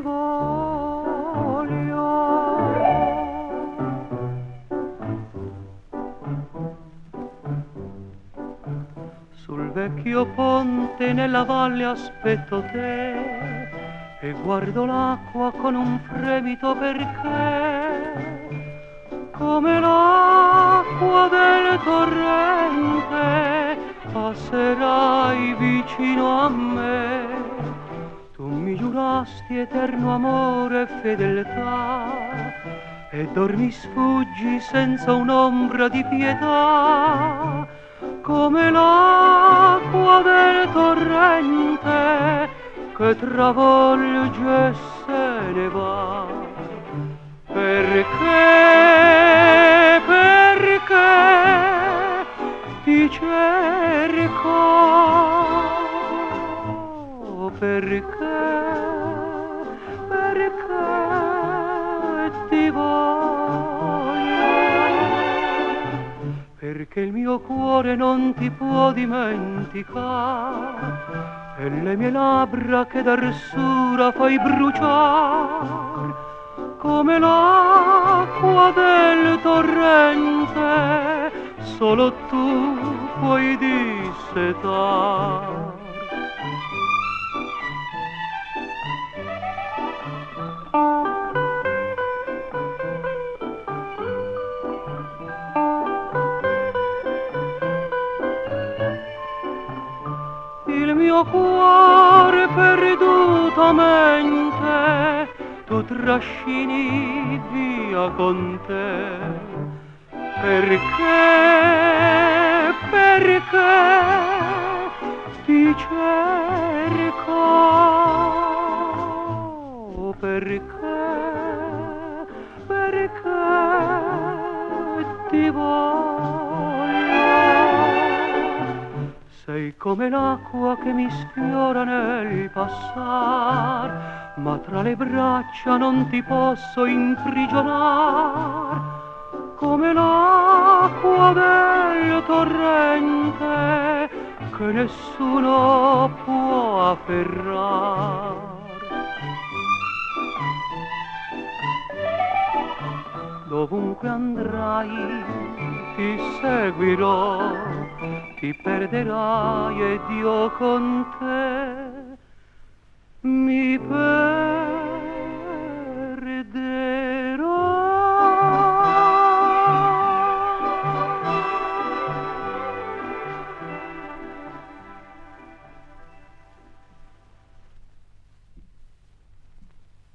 voglio. Sul vecchio ponte nella valle aspetto te e guardo l'acqua con un fremito perché come l'acqua del torrente passerai vicino a me. Tu mi giurasti eterno amore e fedeltà e dormi sfuggi senza un'ombra di pietà come l'acqua del torrente che travolge e se ne va. Perché ti cerco? Perché ti voglio? Perché il mio cuore non ti può dimenticare e le mie labbra che d'arsura fai bruciar come l'acqua del torrente solo tu puoi dissetar. Il mio cuore perdutamente tu trascini via con te. Perché ti cerco? Perché ti voglio? Sei come l'acqua che mi sfiora nel passar, ma tra le braccia non ti posso imprigionar. Come l'acqua del torrente che nessuno può afferrar. Dovunque andrai ti seguirò, ti perderai ed io con te mi perderò.